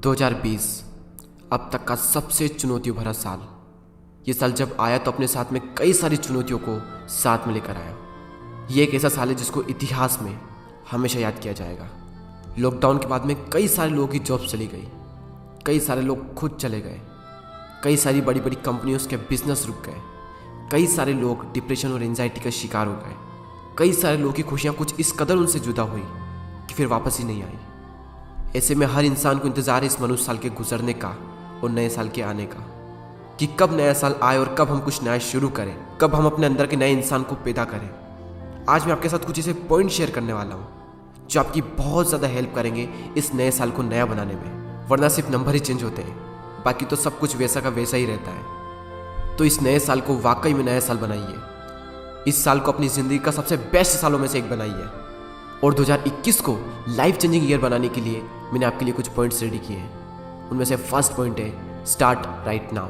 2020 अब तक का सबसे चुनौतियों भरा साल। ये साल जब आया तो अपने साथ में कई सारी चुनौतियों को साथ में लेकर आया। ये एक ऐसा साल है जिसको इतिहास में हमेशा याद किया जाएगा। लॉकडाउन के बाद में कई सारे लोगों की जॉब चली गई, कई सारे लोग खुद चले गए, कई सारी बड़ी बड़ी कंपनियों के बिजनेस रुक गए, कई सारे लोग डिप्रेशन और एंजाइटी का शिकार हो गए, कई सारे लोगों की खुशियाँ कुछ इस कदर उनसे जुदा हुई कि फिर वापस ही नहीं आई। ऐसे में हर इंसान को इंतज़ार है इस मनुष्य साल के गुजरने का और नए साल के आने का, कि कब नया साल आए और कब हम कुछ नया शुरू करें, कब हम अपने अंदर के नए इंसान को पैदा करें। आज मैं आपके साथ कुछ ऐसे पॉइंट शेयर करने वाला हूँ जो आपकी बहुत ज़्यादा हेल्प करेंगे इस नए साल को नया बनाने में। वरना सिर्फ नंबर ही चेंज होते हैं, बाकी तो सब कुछ वैसा का वैसा ही रहता है। तो इस नए साल को वाकई में नया साल बनाइए। इस साल को अपनी ज़िंदगी का सबसे बेस्ट सालों में से एक बनाइए। और 2021 को लाइफ चेंजिंग ईयर बनाने के लिए मैंने आपके लिए कुछ पॉइंट्स रेडी किए हैं। उनमें से फर्स्ट पॉइंट है start right now.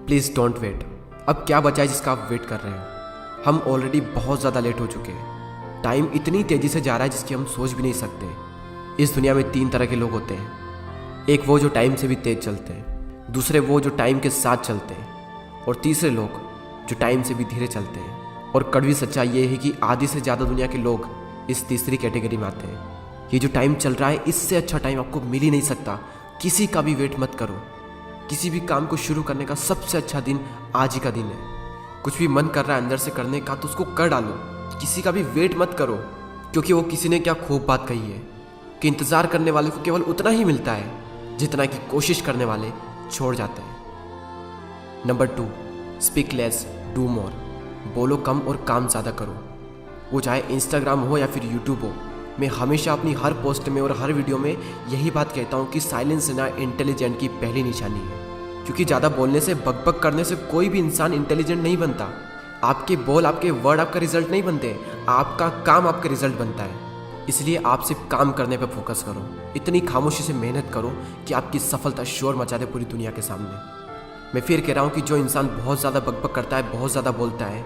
Please don't wait. अब क्या बचा है जिसका आप वेट कर रहे हो? हम ऑलरेडी बहुत ज़्यादा लेट हो चुके हैं। टाइम इतनी तेज़ी से जा रहा है जिसकी हम सोच भी नहीं सकते। इस दुनिया में 3 तरह के लोग होते हैं। एक वो जो टाइम से भी तेज़ चलते हैं, दूसरे वो जो टाइम के साथ चलते हैं, और तीसरे लोग जो टाइम से भी धीरे चलते हैं। और कड़वी सच्चाई ये है कि आधी से ज़्यादा दुनिया के लोग इस तीसरी कैटेगरी में आते हैं। ये जो टाइम चल रहा है इससे अच्छा टाइम आपको मिल ही नहीं सकता। किसी का भी वेट मत करो। किसी भी काम को शुरू करने का सबसे अच्छा दिन आज ही का दिन है। कुछ भी मन कर रहा है अंदर से करने का तो उसको कर डालो। किसी का भी वेट मत करो, क्योंकि वो किसी ने क्या खूब बात कही है कि इंतज़ार करने वाले को केवल उतना ही मिलता है जितना कि कोशिश करने वाले छोड़ जाते हैं। Number 2, speak less do more. बोलो कम और काम ज़्यादा करो। वो चाहे इंस्टाग्राम हो या फिर यूट्यूब हो। मैं हमेशा अपनी हर पोस्ट में और हर वीडियो में यही बात कहता हूँ कि साइलेंस ना इंटेलिजेंट की पहली निशानी है। क्योंकि ज़्यादा बोलने से, बकबक करने से कोई भी इंसान इंटेलिजेंट नहीं बनता। आपके बोल, आपके वर्ड आपका रिजल्ट नहीं बनते, आपका काम आपका रिजल्ट बनता है। इसलिए आप सिर्फ काम करने पर फोकस करो। इतनी खामोशी से मेहनत करो कि आपकी सफलता शोर मचा दे पूरी दुनिया के सामने। मैं फिर कह रहा हूँ कि जो इंसान बहुत ज़्यादा बकबक करता है, बहुत ज़्यादा बोलता है,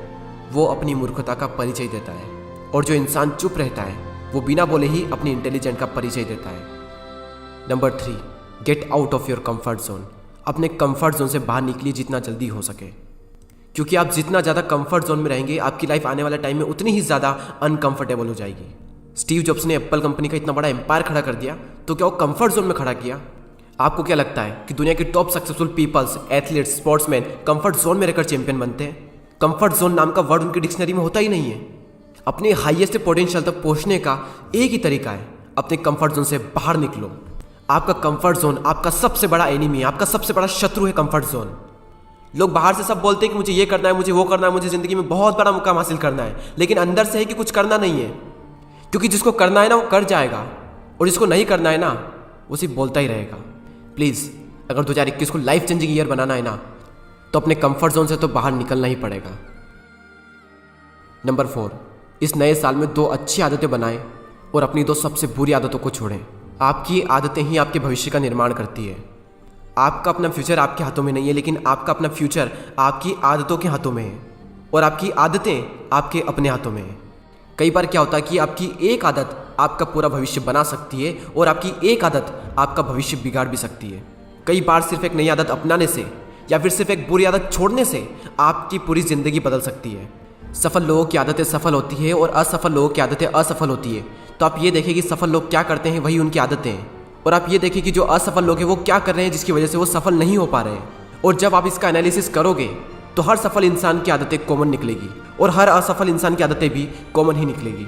वो अपनी मूर्खता का परिचय देता है। और जो इंसान चुप रहता है वो बिना बोले ही अपनी इंटेलिजेंट का परिचय देता है। Number 3, get out of your comfort zone. अपने कंफर्ट जोन से बाहर निकलिए जितना जल्दी हो सके, क्योंकि आप जितना ज़्यादा कंफर्ट जोन में रहेंगे आपकी लाइफ आने वाले टाइम में उतनी ही ज़्यादा अनकंफर्टेबल हो जाएगी। स्टीव जॉब्स ने एप्पल कंपनी का इतना बड़ा एम्पायर खड़ा कर दिया तो क्या वो कंफर्ट जोन में खड़ा किया? आपको क्या लगता है कि दुनिया के top successful peoples, athletes, sportsman comfort zone में रहकर चैंपियन बनते हैं? कंफर्ट जोन नाम का वर्ड उनकी डिक्शनरी में होता ही नहीं है। अपने हाईएस्ट पोटेंशियल तक पहुंचने का एक ही तरीका है, अपने कंफर्ट जोन से बाहर निकलो। आपका कंफर्ट जोन आपका सबसे बड़ा एनिमी है, आपका सबसे बड़ा शत्रु है कंफर्ट जोन। लोग बाहर से सब बोलते हैं कि मुझे ये करना है, मुझे वो करना है, मुझे ज़िंदगी में बहुत बड़ा मुकाम हासिल करना है, लेकिन अंदर से है कि कुछ करना नहीं है। क्योंकि जिसको करना है ना वो कर जाएगा, और जिसको नहीं करना है ना वो सिर्फ बोलता ही रहेगा। प्लीज़, अगर 2021 को लाइफ चेंजिंग ईयर बनाना है ना तो अपने कंफर्ट जोन से तो बाहर निकलना ही पड़ेगा। नंबर 4, इस नए साल में 2 अच्छी आदतें बनाएं और अपनी 2 सबसे बुरी आदतों को छोड़ें। आपकी आदतें ही आपके भविष्य का निर्माण करती है। आपका अपना फ्यूचर आपके हाथों में नहीं है, लेकिन आपका अपना फ्यूचर आपकी आदतों के हाथों में है, और आपकी आदतें आपके अपने हाथों में है। कई बार क्या होता है कि आपकी एक आदत आपका पूरा भविष्य बना सकती है और आपकी एक आदत आपका भविष्य बिगाड़ भी सकती है। कई बार सिर्फ एक नई आदत अपनाने से या फिर सिर्फ एक बुरी आदत छोड़ने से आपकी पूरी ज़िंदगी बदल सकती है। सफल लोगों की आदतें सफल होती है और असफल लोगों की आदतें असफल होती है। तो आप ये देखें कि सफल लोग क्या करते हैं, वही उनकी आदतें हैं, और आप ये देखें कि जो असफल लोग हैं वो क्या कर रहे हैं जिसकी वजह से वो सफल नहीं हो पा रहे हैं। और जब आप इसका एनालिसिस करोगे तो हर सफल इंसान की आदतें कॉमन निकलेगी और हर असफल इंसान की आदतें भी कॉमन ही निकलेगी।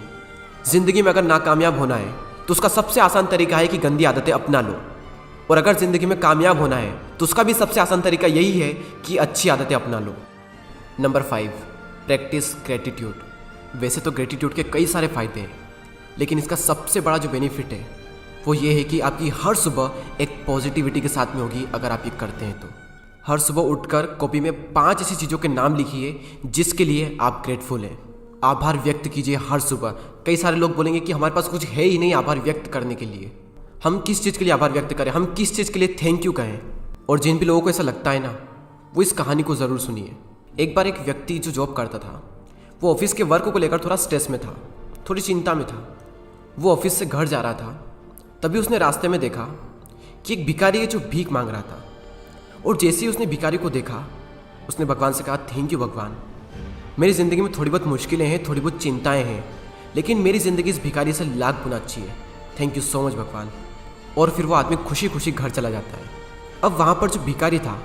ज़िंदगी में अगर नाकामयाब होना है तो उसका सबसे आसान तरीका है कि गंदी आदतें अपना लो, और अगर ज़िंदगी में कामयाब होना है तो उसका भी सबसे आसान तरीका यही है कि अच्छी आदतें अपना लो। Number 5, practice gratitude. वैसे तो ग्रेटिट्यूड के कई सारे फ़ायदे हैं, लेकिन इसका सबसे बड़ा जो बेनिफिट है वो ये है कि आपकी हर सुबह एक पॉजिटिविटी के साथ में होगी। अगर आप ये करते हैं तो हर सुबह उठकर कॉपी में 5 ऐसी चीज़ों के नाम लिखिए जिसके लिए आप ग्रेटफुल हैं। आभार व्यक्त कीजिए हर सुबह। कई सारे लोग बोलेंगे कि हमारे पास कुछ है ही नहीं आभार व्यक्त करने के लिए। हम किस चीज़ के लिए आभार व्यक्त करें, हम किस चीज़ के लिए थैंक यू कहें? और जिन भी लोगों को ऐसा लगता है ना वो इस कहानी को ज़रूर सुनिए। एक बार एक व्यक्ति जो जॉब करता था वो ऑफिस के वर्क को लेकर थोड़ा स्ट्रेस में था, थोड़ी चिंता में था। वो ऑफिस से घर जा रहा था, तभी उसने रास्ते में देखा कि एक भिखारी है जो भीख मांग रहा था। और जैसे ही उसने भिखारी को देखा, उसने भगवान से कहा, थैंक यू भगवान, मेरी ज़िंदगी में थोड़ी बहुत मुश्किलें हैं, थोड़ी बहुत चिंताएं हैं, लेकिन मेरी ज़िंदगी इस भिखारी से लाख गुना अच्छी है। थैंक यू सो मच भगवान। और फिर वो आदमी खुशी खुशी घर चला जाता है। अब वहाँ पर जो भिखारी था,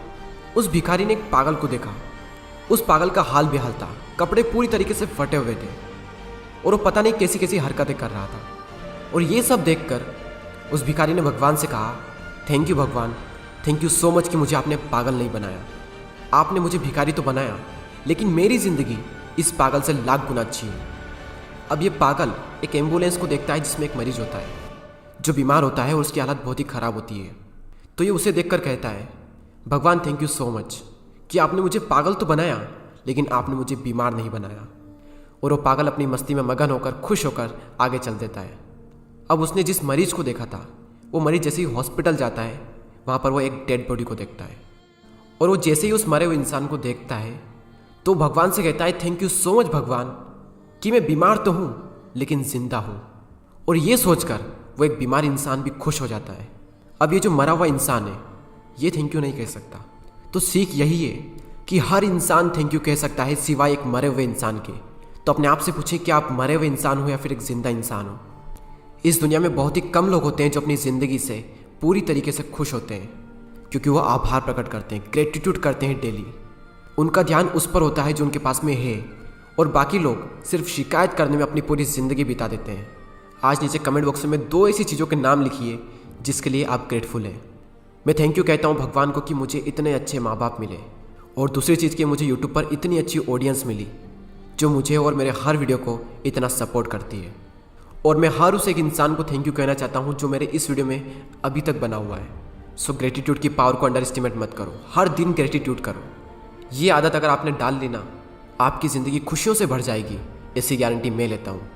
उस भिखारी ने एक पागल को देखा। उस पागल का हाल बेहाल था, कपड़े पूरी तरीके से फटे हुए थे और वो पता नहीं कैसी कैसी हरकतें कर रहा था। और ये सब देखकर उस भिखारी ने भगवान से कहा, थैंक यू भगवान, थैंक यू सो मच कि मुझे आपने पागल नहीं बनाया। आपने मुझे भिखारी तो बनाया, लेकिन मेरी ज़िंदगी इस पागल से लाख गुना अच्छी है। अब ये पागल एक एम्बुलेंस को देखता है जिसमें एक मरीज होता है जो बीमार होता है और उसकी हालत बहुत ही ख़राब होती है। तो ये उसे देखकर कहता है, भगवान थैंक यू सो मच कि आपने मुझे पागल तो बनाया, लेकिन आपने मुझे बीमार नहीं बनाया। और वो पागल अपनी मस्ती में मगन होकर खुश होकर आगे चल देता है। अब उसने जिस मरीज को देखा था, वो मरीज जैसे ही हॉस्पिटल जाता है, वहाँ पर वो एक डेड बॉडी को देखता है। और वो जैसे ही उस मरे हुए इंसान को देखता है तो भगवान से कहता है, थैंक यू सो मच भगवान कि मैं बीमार तो हूँ लेकिन जिंदा हूँ। और ये सोचकर वो एक बीमार इंसान भी खुश हो जाता है। अब ये जो मरा हुआ इंसान है, ये थैंक यू नहीं कह सकता। तो सीख यही है कि हर इंसान थैंक यू कह सकता है सिवाय एक मरे हुए इंसान के। तो अपने आप से पूछें कि आप मरे हुए इंसान हो या फिर एक जिंदा इंसान हो। इस दुनिया में बहुत ही कम लोग होते हैं जो अपनी ज़िंदगी से पूरी तरीके से खुश होते हैं, क्योंकि वो आभार प्रकट करते हैं, ग्रेटिट्यूड करते हैं डेली। उनका ध्यान उस पर होता है जो उनके पास में है, और बाकी लोग सिर्फ शिकायत करने में अपनी पूरी ज़िंदगी बिता देते हैं। आज नीचे कमेंट बॉक्स में 2 ऐसी चीज़ों के नाम लिखिए जिसके लिए आप ग्रेटफुल हैं। मैं थैंक यू कहता हूँ भगवान को कि मुझे इतने अच्छे माँ बाप मिले, और दूसरी चीज़ कि मुझे यूट्यूब पर इतनी अच्छी ऑडियंस मिली जो मुझे और मेरे हर वीडियो को इतना सपोर्ट करती है। और मैं हर उस एक इंसान को थैंक यू कहना चाहता हूँ जो मेरे इस वीडियो में अभी तक बना हुआ है। सो ग्रेटिट्यूड की पावर को अंडर एस्टिमेट मत करो, हर दिन ग्रेटिट्यूड करो। ये आदत अगर आपने डाल ली ना, आपकी ज़िंदगी खुशियों से भर जाएगी, ऐसी गारंटी मैं लेता हूँ।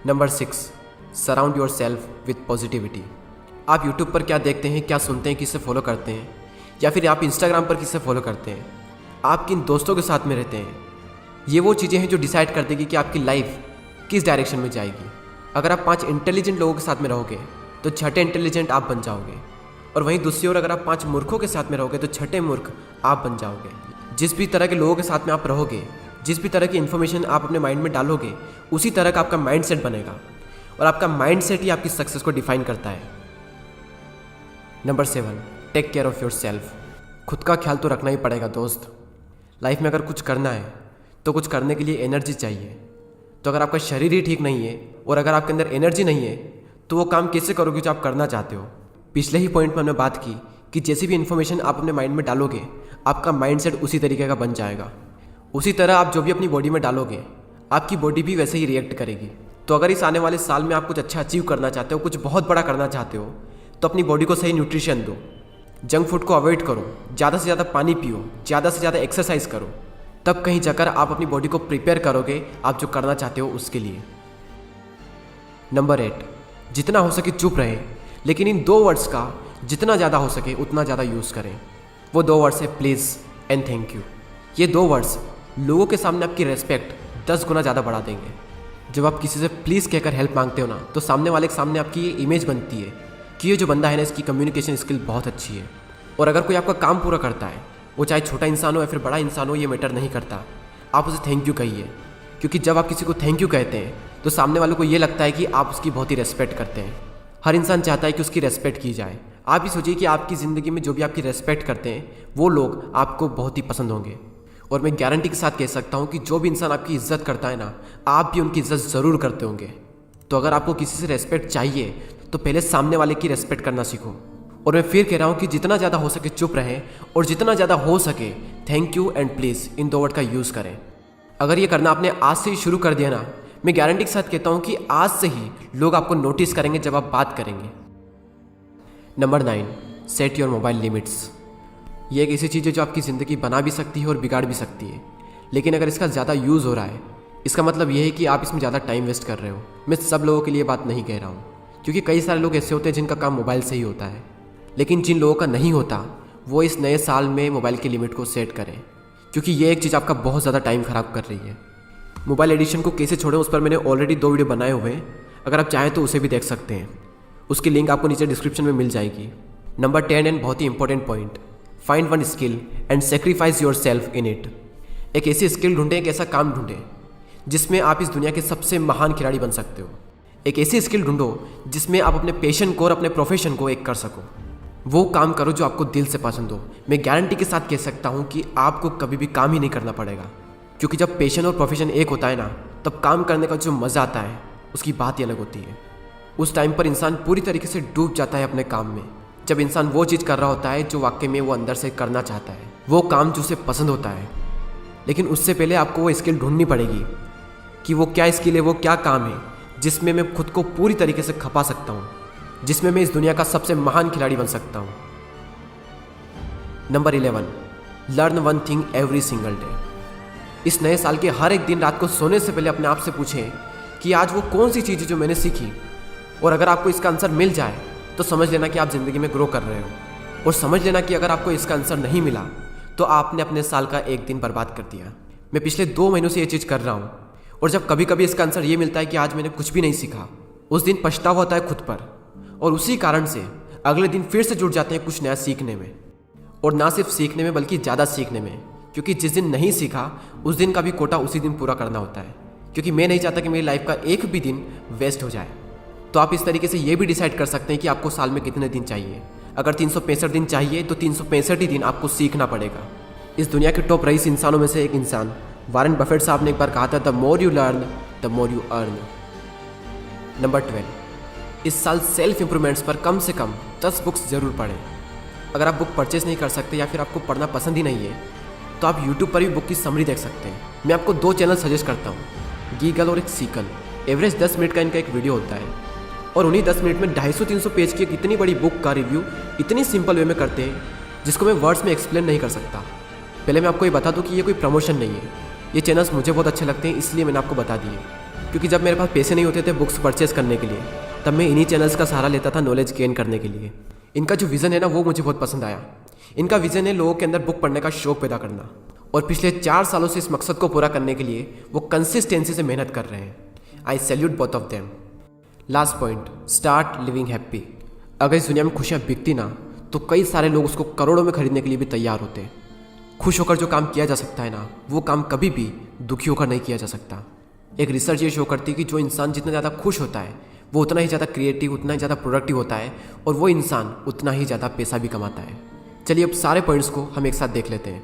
Number 6, surround yourself with positivity. आप यूट्यूब पर क्या देखते हैं, क्या सुनते हैं, किससे फॉलो करते हैं, या फिर आप इंस्टाग्राम पर किससे फॉलो करते हैं, आप किन दोस्तों के साथ में रहते हैं, ये वो चीज़ें हैं जो डिसाइड कर देगी कि आपकी लाइफ किस डायरेक्शन में जाएगी। अगर आप 5 इंटेलिजेंट लोगों के साथ में रहोगे तो 6ठे इंटेलिजेंट आप बन जाओगे, और वहीं दूसरी ओर अगर आप 5 मूर्खों के साथ में रहोगे तो 6ठे मूर्ख आप बन जाओगे। जिस भी तरह के लोगों के साथ में आप रहोगे, जिस भी तरह की इन्फॉर्मेशन आप अपने माइंड में डालोगे, उसी तरह का आपका माइंडसेट बनेगा, और आपका माइंडसेट ही आपकी सक्सेस को डिफाइन करता है। Number 7, take care of yourself. खुद का ख्याल तो रखना ही पड़ेगा दोस्त। लाइफ में अगर कुछ करना है तो कुछ करने के लिए एनर्जी चाहिए। तो अगर आपका शरीर ही ठीक नहीं है और अगर आपके अंदर एनर्जी नहीं है तो वो काम कैसे करोगे जो आप करना चाहते हो। पिछले ही पॉइंट में हमने बात की कि जैसी भी इन्फॉर्मेशन आप अपने माइंड में डालोगे, आपका माइंडसेट उसी तरीके का बन जाएगा। उसी तरह आप जो भी अपनी बॉडी में डालोगे, आपकी बॉडी भी वैसे ही रिएक्ट करेगी। तो अगर इस आने वाले साल में आप कुछ अच्छा अचीव करना चाहते हो, कुछ बहुत बड़ा करना चाहते हो, तो अपनी बॉडी को सही न्यूट्रिशन दो, जंक फूड को अवॉइड करो, ज़्यादा से ज़्यादा पानी पियो, ज़्यादा से ज़्यादा एक्सरसाइज करो। तब कहीं जाकर आप अपनी बॉडी को प्रिपेयर करोगे आप जो करना चाहते हो उसके लिए। नंबर 8, जितना हो सके चुप रहें, लेकिन इन 2 वर्ड्स का जितना ज़्यादा हो सके उतना ज़्यादा यूज़ करें। वो 2 वर्ड्स है प्लीज़ एंड थैंक यू। ये 2 वर्ड्स लोगों के सामने आपकी रेस्पेक्ट 10 गुना ज़्यादा बढ़ा देंगे। जब आप किसी से प्लीज़ कहकर हेल्प मांगते हो ना, तो सामने वाले के सामने आपकी ये इमेज बनती है कि ये जो बंदा है ना, इसकी कम्युनिकेशन स्किल बहुत अच्छी है। और अगर कोई आपका काम पूरा करता है, वो चाहे छोटा इंसान हो या फिर बड़ा इंसान हो, ये मैटर नहीं करता, आप उसे थैंक यू कहिए। क्योंकि जब आप किसी को थैंक यू कहते हैं तो सामने वाले को ये लगता है कि आप उसकी बहुत ही रेस्पेक्ट करते हैं। हर इंसान चाहता है कि उसकी रेस्पेक्ट की जाए। आप भी सोचिए कि आपकी ज़िंदगी में जो भी आपकी रेस्पेक्ट करते हैं वो लोग आपको बहुत ही पसंद होंगे। और मैं गारंटी के साथ कह सकता हूँ कि जो भी इंसान आपकी इज्जत करता है ना, आप भी उनकी इज्जत ज़रूर करते होंगे। तो अगर आपको किसी से रेस्पेक्ट चाहिए तो पहले सामने वाले की रेस्पेक्ट करना सीखो। और मैं फिर कह रहा हूँ कि जितना ज़्यादा हो सके चुप रहें, और जितना ज़्यादा हो सके thank you and please in 2 word का यूज़ करें। अगर ये करना आपने आज से ही शुरू कर दिया ना, मैं गारंटी के साथ कहता हूँ कि आज से ही लोग आपको नोटिस करेंगे जब आप बात करेंगे। Number 9, set your mobile limits. ये एक ऐसी चीज़ है जो आपकी ज़िंदगी बना भी सकती है और बिगाड़ भी सकती है। लेकिन अगर इसका ज़्यादा यूज़ हो रहा है, इसका मतलब ये है कि आप इसमें ज़्यादा टाइम वेस्ट कर रहे हो। मैं सब लोगों के लिए बात नहीं कह रहा हूँ, क्योंकि कई सारे लोग ऐसे होते हैं जिनका काम मोबाइल से ही होता है। लेकिन जिन लोगों का नहीं होता, वो इस नए साल में मोबाइल की लिमिट को सेट करें, क्योंकि ये एक चीज़ आपका बहुत ज़्यादा टाइम ख़राब कर रही है। मोबाइल एडिक्शन को कैसे छोड़ें, उस पर मैंने ऑलरेडी 2 वीडियो बनाए हुए हैं, अगर आप चाहें तो उसे भी देख सकते हैं। उसकी लिंक आपको नीचे डिस्क्रिप्शन में मिल जाएगी। नंबर 10 एंड बहुत ही important point, find one skill and sacrifice yourself in it. एक ऐसी स्किल ढूंढें, एक ऐसा काम ढूंढें जिसमें आप इस दुनिया के सबसे महान खिलाड़ी बन सकते हो। एक ऐसी स्किल ढूंढो जिसमें आप अपने पैशन को और अपने प्रोफेशन को एक कर सको। वो काम करो जो आपको दिल से पसंद हो। मैं गारंटी के साथ कह सकता हूँ कि आपको कभी भी काम ही नहीं करना पड़ेगा, क्योंकि जब पैशन और प्रोफेशन एक होता है ना, तब काम करने का जो मज़ा आता है उसकी बात ही अलग होती है। उस टाइम पर इंसान पूरी तरीके से डूब जाता है अपने काम में, जब इंसान वो चीज़ कर रहा होता है जो वाकई में वो अंदर से करना चाहता है, वो काम जो उसे पसंद होता है। लेकिन उससे पहले आपको वो स्किल ढूंढनी पड़ेगी कि वो क्या स्किल है, वो क्या काम है जिसमें मैं खुद को पूरी तरीके से खपा सकता हूँ, जिसमें मैं इस दुनिया का सबसे महान खिलाड़ी बन सकता हूँ। Number 11, learn one thing every single day. इस नए साल के हर एक दिन रात को सोने से पहले अपने आप से पूछें कि आज वो कौन सी चीज़ है जो मैंने सीखी, और अगर आपको इसका आंसर मिल जाए तो समझ लेना कि आप ज़िंदगी में ग्रो कर रहे हो, और समझ लेना कि अगर आपको इसका आंसर नहीं मिला तो आपने अपने साल का एक दिन बर्बाद कर दिया। मैं पिछले 2 महीनों से ये चीज़ कर रहा हूँ, और जब कभी कभी इसका आंसर ये मिलता है कि आज मैंने कुछ भी नहीं सीखा, उस दिन पछतावा होता है खुद पर, और उसी कारण से अगले दिन फिर से जुट जाते हैं कुछ नया सीखने में। और ना सिर्फ सीखने में बल्कि ज़्यादा सीखने में, क्योंकि जिस दिन नहीं सीखा उस दिन का भी कोटा उसी दिन पूरा करना होता है। क्योंकि मैं नहीं चाहता कि मेरी लाइफ का एक भी दिन वेस्ट हो जाए। तो आप इस तरीके से ये भी डिसाइड कर सकते हैं कि आपको साल में कितने दिन चाहिए। अगर 365 दिन चाहिए तो 365 ही दिन आपको सीखना पड़ेगा। इस दुनिया के टॉप रईस इंसानों में से एक इंसान वॉरेन बफेट साहब ने एक बार कहा था, the more you learn the more you earn. Number 12, इस साल सेल्फ इंप्रूवमेंट्स पर कम से कम 10 बुक्स जरूर पढ़ें। अगर आप बुक परचेस नहीं कर सकते या फिर आपको पढ़ना पसंद ही नहीं है तो आप यूट्यूब पर भी बुक की समरी देख सकते हैं। मैं आपको 2 चैनल सजेस्ट करता हूँ, गीगल और एक सीकल। एवरेज 10 मिनट का इनका एक वीडियो होता है, और उन्हीं 10 मिनट में 250-300 पेज की एक इतनी बड़ी बुक का रिव्यू इतनी सिंपल वे में करते हैं जिसको मैं वर्ड्स में एक्सप्लेन नहीं कर सकता। पहले मैं आपको ये बता दूँ कि ये कोई प्रमोशन नहीं है, ये चैनल्स मुझे बहुत अच्छे लगते हैं, इसलिए मैंने आपको बता दिए। क्योंकि जब मेरे पास पैसे नहीं होते थे बुक्स परचेस करने के लिए, तब मैं इन्हीं चैनल्स का सहारा लेता था नॉलेज गेन करने के लिए। इनका जो विज़न है ना, वो मुझे बहुत पसंद आया। इनका विज़न है लोगों के अंदर बुक पढ़ने का शौक पैदा करना, और पिछले 4 सालों से इस मकसद को पूरा करने के लिए वो कंसिस्टेंसी से मेहनत कर रहे हैं। आई salute both of them. Last point, start living happy. अगर इस दुनिया में खुशियाँ बिकती ना, तो कई सारे लोग उसको करोड़ों में खरीदने के लिए भी तैयार होते हैं। खुश होकर जो काम किया जा सकता है ना, वो काम कभी भी दुखी होकर नहीं किया जा सकता। एक रिसर्च ये शो करती है कि जो इंसान जितना ज़्यादा खुश होता है वो उतना ही ज़्यादा क्रिएटिव, उतना ही ज़्यादा प्रोडक्टिव होता है, और वो इंसान उतना ही ज़्यादा पैसा भी कमाता है। चलिए अब सारे पॉइंट्स को हम एक साथ देख लेते हैं।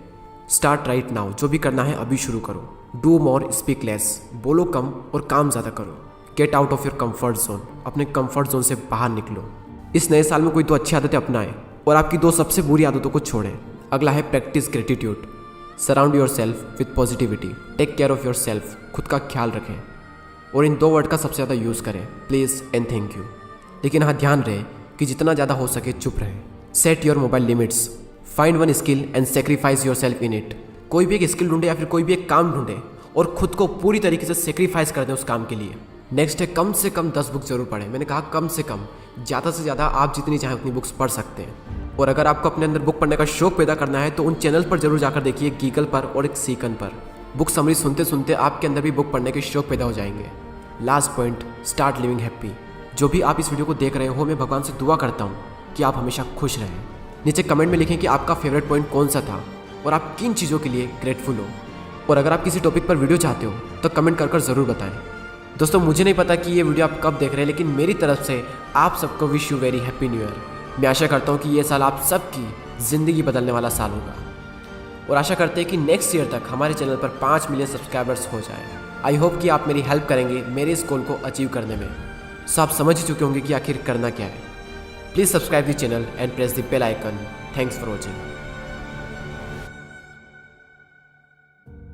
स्टार्ट राइट नाउ, जो भी करना है अभी शुरू करो। डू मोर स्पीक लेस, बोलो कम और काम ज़्यादा करो। Get out of your comfort zone, अपने कंफर्ट जोन से बाहर निकलो। इस नए साल में कोई 2 अच्छी आदतें अपनाएं और आपकी 2 सबसे बुरी आदतों को छोड़ें। अगला है practise gratitude. Surround yourself with positivity. Take care of yourself, खुद का ख्याल रखें। और इन 2 वर्ड का सबसे ज़्यादा यूज़ करें, प्लीज़ एंड थैंक यू। लेकिन हाँ, ध्यान रहे कि जितना ज़्यादा हो सके चुप रहें। Set your mobile limits. Find one skill and sacrifice yourself in it. कोई भी एक स्किल ढूंढे या फिर कोई भी एक काम ढूंढे और खुद को पूरी तरीके से सेक्रीफाइस कर दें उस काम के लिए। नेक्स्ट है, कम से कम 10 बुक जरूर पढ़ें। मैंने कहा कम से कम, ज़्यादा से ज़्यादा आप जितनी चाहें उतनी बुक्स पढ़ सकते हैं। और अगर आपको अपने अंदर बुक पढ़ने का शौक पैदा करना है तो उन चैनल पर जरूर जाकर देखिए, गीगल पर और एक सीकन पर। बुक समरी सुनते सुनते आपके अंदर भी बुक पढ़ने के शौक पैदा हो जाएंगे। Last point, start living happy. जो भी आप इस वीडियो को देख रहे हो, मैं भगवान से दुआ करता हूँ कि आप हमेशा खुश रहें। नीचे कमेंट में लिखें कि आपका फेवरेट पॉइंट कौन सा था और आप किन चीज़ों के लिए ग्रेटफुल हो। और अगर आप किसी टॉपिक पर वीडियो चाहते हो तो कमेंट कर ज़रूर बताएं। दोस्तों, मुझे नहीं पता कि ये वीडियो आप कब देख रहे हैं, लेकिन मेरी तरफ से आप सबको wish you very happy new year. मैं आशा करता हूँ कि ये साल आप सबकी ज़िंदगी बदलने वाला साल होगा, और आशा करते हैं कि नेक्स्ट ईयर तक हमारे चैनल पर 5 मिलियन सब्सक्राइबर्स हो जाए। आई होप कि आप मेरी हेल्प करेंगे मेरे इस गोल को अचीव करने में। सो आप समझ ही चुके होंगे कि आखिर करना क्या है। Please subscribe the channel and press the bell icon. Thanks for watching.